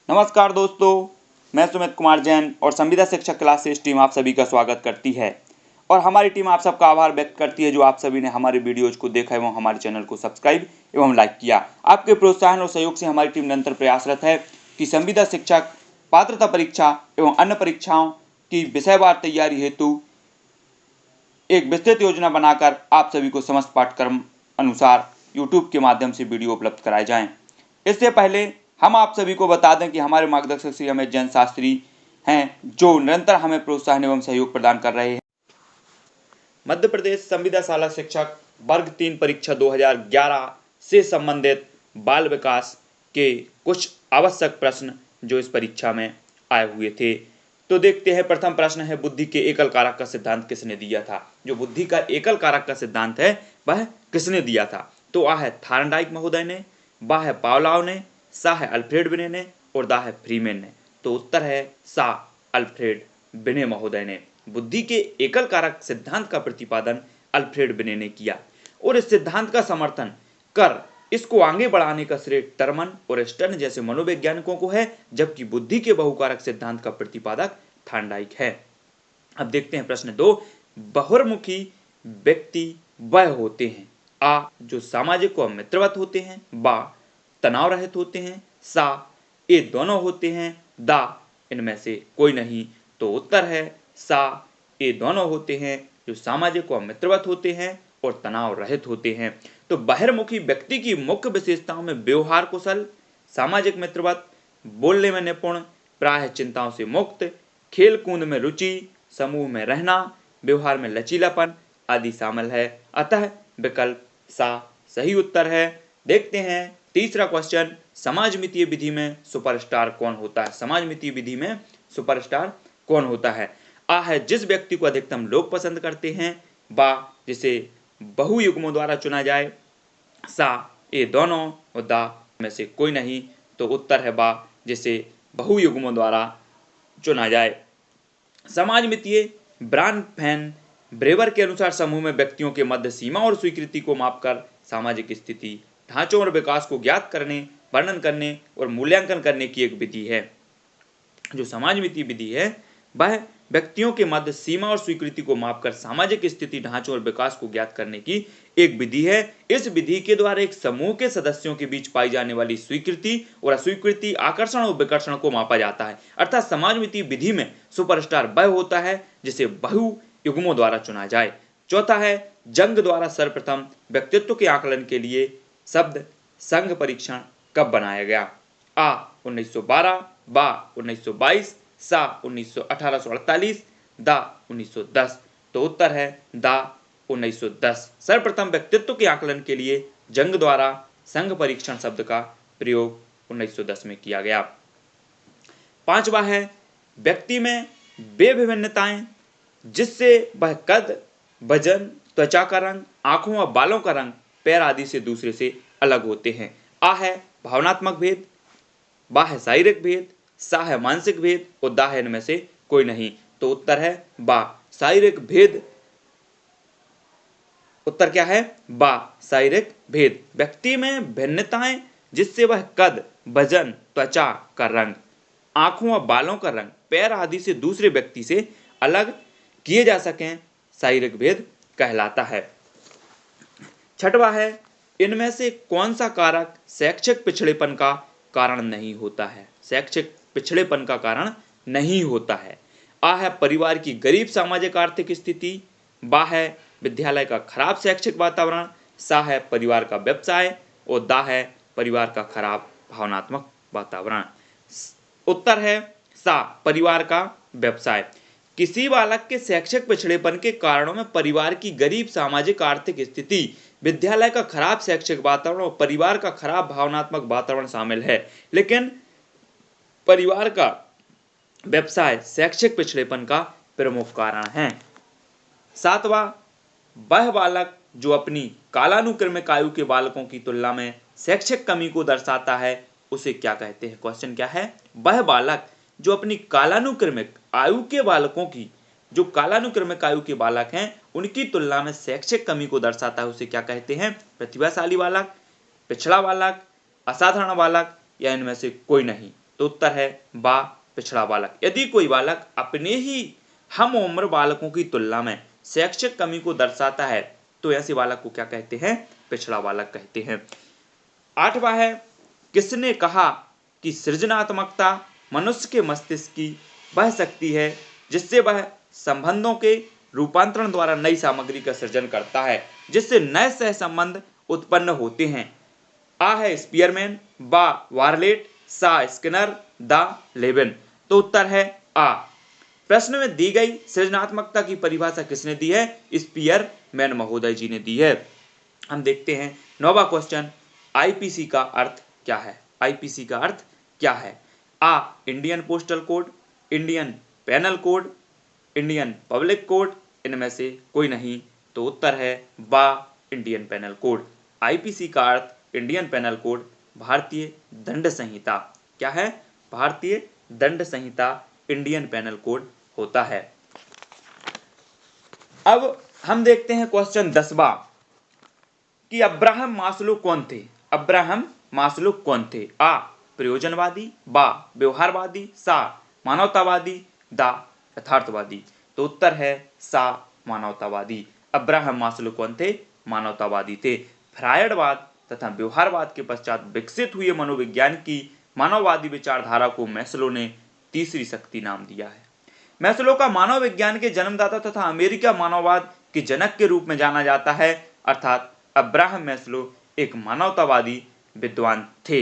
नमस्कार दोस्तों, मैं सुमित कुमार जैन और संविदा शिक्षक क्लासेस टीम आप सभी का स्वागत करती है। और हमारी टीम आप सबका आभार व्यक्त करती है जो आप सभी ने हमारे वीडियोज को देखा एवं हमारे चैनल को सब्सक्राइब एवं लाइक किया। आपके प्रोत्साहन और सहयोग से हमारी टीम निरंतर प्रयासरत है कि संविदा शिक्षक पात्रता परीक्षा एवं अन्य परीक्षाओं की विषयवार तैयारी हेतु एक विस्तृत योजना बनाकर आप सभी को समस्त पाठ्यक्रम अनुसार यूट्यूब के माध्यम से वीडियो उपलब्ध कराए जाएं। इससे पहले हम आप सभी को बता दें कि हमारे मार्गदर्शक श्री अमित जैन शास्त्री हैं जो निरंतर हमें प्रोत्साहन एवं सहयोग प्रदान कर रहे हैं। मध्य प्रदेश संविदा शाला शिक्षक वर्ग 3 परीक्षा 2011 से संबंधित बाल विकास के कुछ आवश्यक प्रश्न जो इस परीक्षा में आए हुए थे। तो देखते हैं, प्रथम प्रश्न है, बुद्धि के एकल कारक का सिद्धांत किसने दिया था? जो बुद्धि का एकल कारक का सिद्धांत है वह किसने दिया था? तो आ है थार्नडाइक महोदय ने, बा है पावलाव ने, सा है अल्फ्रेड बिने ने और दा है फ्रीमेन ने। तो उत्तर है सा अल्फ्रेड बिने महोदय ने। बुद्धि के एकल कारक सिद्धांत का प्रतिपादन अल्फ्रेड बिने ने किया और इस सिद्धांत का समर्थन कर इसको आगे बढ़ाने का श्रेय टर्मन और स्टर्न जैसे मनोवैज्ञानिकों को है, जबकि बुद्धि के बहुकारक सिद्धांत का प्रतिपादक थार्नडाइक है। अब देखते हैं प्रश्न 2, बहुर्मुखी व्यक्ति वह होते हैं आ जो सामाजिक व मित्रवत होते हैं, बा तनाव रहित होते हैं, सा ये दोनों होते हैं, दा इनमें से कोई नहीं। तो उत्तर है सा ये दोनों होते हैं जो सामाजिक व मित्रवत होते हैं और तनाव रहित होते हैं। तो बहिर्मुखी व्यक्ति की मुख्य विशेषताओं में व्यवहार कुशल, सामाजिक मित्रवत, बोलने में निपुण, प्रायः चिंताओं से मुक्त, खेल कूद में रुचि, समूह में रहना, व्यवहार में लचीलापन आदि शामिल है। अतः विकल्प सा सही उत्तर है। देखते हैं तीसरा क्वेश्चन, समाजमितीय विधि में सुपरस्टार कौन होता है? समाजमितीय विधि में सुपरस्टार कौन होता है? आ है जिस व्यक्ति को अधिकतम लोग पसंद करते हैं, बा जिसे बहुयुग्मों द्वारा चुना जाए, सा ये दोनों और दा में से कोई नहीं। तो उत्तर है बा जिसे बहुयुग्मों द्वारा चुना जाए। समाजमितीय ब्रांड फैन ब्रेवर के अनुसार समूह में व्यक्तियों के मध्य सीमा और स्वीकृति को मापकर सामाजिक स्थिति, ढांचों और विकास को ज्ञात करने, वर्णन करने और मूल्यांकन करने की एक विधि है। जो समाजमितीय विधि है वह व्यक्तियों के मध्य सीमा और स्वीकृति को मापकर सामाजिक स्थिति, ढांचों और विकास को ज्ञात करने की एक विधि है। इस विधि के द्वारा एक समूह के सदस्यों के बीच पाई जाने वाली स्वीकृति और अस्वीकृति, आकर्षण और विकर्षण को मापा जाता है। अर्थात समाजमितीय विधि में सुपरस्टार वह होता है जिसे बहुयुग्मों द्वारा चुना जाए। चौथा है, जंग द्वारा सर्वप्रथम व्यक्तित्व के आकलन के लिए शब्द संघ परीक्षण कब बनाया गया? आ 1912, बा 1922, सा 1848, दा 1910। तो उत्तर है दा 1910। सर्वप्रथम व्यक्तित्व के आकलन के लिए जंग द्वारा संघ परीक्षण शब्द का प्रयोग 1910 में किया गया। पांचवा है, व्यक्ति में वे विभिन्नताएं जिससे वह कद, वजन, त्वचा का रंग, आंखों व बालों का रंग, पैर आदि से दूसरे से अलग होते हैं। आ है भावनात्मक भेद, बा है शारीरिक भेद, सा है मानसिक भेद और दा है इनमें से कोई नहीं। तो उत्तर है बा शारीरिक भेद। उत्तर क्या है? बा शारीरिक भेद। व्यक्ति में भिन्नताएं जिससे वह कद, वजन, त्वचा का रंग, आंखों व बालों का रंग, पैर आदि से दूसरे व्यक्ति से अलग किए जा सकें, शारीरिक भेद कहलाता है। छठवा है, इनमें से कौन सा कारक शैक्षिक पिछड़ेपन का कारण नहीं होता है? शैक्षिक पिछड़ेपन का कारण नहीं होता है। आ है परिवार की गरीब सामाजिक आर्थिक स्थिति, बा है विद्यालय का खराब शैक्षिक वातावरण, सा है परिवार का व्यवसाय और दा है परिवार का खराब भावनात्मक वातावरण। उत्तर है सा परिवार का व्यवसाय। किसी बालक के शैक्षिक पिछड़ेपन के कारणों में परिवार की गरीब सामाजिक आर्थिक स्थिति, विद्यालय का खराब शैक्षिक वातावरण और परिवार का खराब भावनात्मक वातावरण शामिल है, लेकिन परिवार का व्यवसाय शैक्षिक पिछड़ेपन का प्रमुख कारण है। सातवां, वह बालक जो अपनी कालानुक्रमिक आयु के बालकों की तुलना में शैक्षिक कमी को दर्शाता है उसे क्या कहते हैं? क्वेश्चन क्या है? वह बालक जो अपनी कालानुक्रमिक आयु के बालकों की, जो कालानुक्रमिक आयु के बालक हैं उनकी तुलना में शैक्षिक कमी को दर्शाता है उसे क्या कहते हैं? प्रतिभाशाली बालक, पिछड़ा बालक, असाधारण बालक या इनमें से कोई नहीं। तो उत्तर है बा पिछड़ा बालक। यदि कोई बालक अपने ही हम उम्र बालकों की तुलना में शैक्षिक कमी को दर्शाता है तो ऐसे बालक को क्या कहते हैं? पिछड़ा बालक कहते हैं। 8वां है, किसने कहा कि सृजनात्मकता मनुष्य के मस्तिष्क की वह शक्ति है जिससे वह संबंधों के रूपांतरण द्वारा नई सामग्री का सृजन करता है, जिससे नए सह संबंध उत्पन्न होते हैं? आ है स्पीयरमैन, बा वारलेट, सा स्किनर, दा लेविन। तो उत्तर है आ। प्रश्न में दी गई सृजनात्मकता की परिभाषा किसने दी है? स्पीयरमैन महोदय जी ने दी है। हम देखते हैं 9वां क्वेश्चन, आईपीसी का अर्थ क्या है? आईपीसी का अर्थ क्या है? आ Indian postal code, Indian penal code, Indian public code, इनमें से कोई नहीं। तो उत्तर है बा इंडियन पेनल कोड। आईपीसी का अर्थ इंडियन पेनल कोड, भारतीय दंड संहिता। क्या है? भारतीय दंड संहिता इंडियन पेनल कोड होता है। अब हम देखते हैं क्वेश्चन 10वां कि अब्राहम मास्लो कौन थे? अब्राहम मास्लो कौन थे? आ प्रयोजनवादी, बा व्यवहारवादी, सा मानवतावादी, दा यथार्थवादी। तो उत्तर है सा मानवतावादी। अब्राहम मास्लो कौन थे? मानवतावादी थे। फ्रायडवाद तथा व्यवहारवाद के पश्चात विकसित हुए मनोविज्ञान की मानववादी विचारधारा को मैस्लो ने तीसरी शक्ति नाम दिया है। मैस्लो का मानव विज्ञान के जन्मदाता तथा अमेरिका मानववाद के जनक के रूप में जाना जाता है, अर्थात अब्राहम मैस्लो एक मानवतावादी विद्वान थे।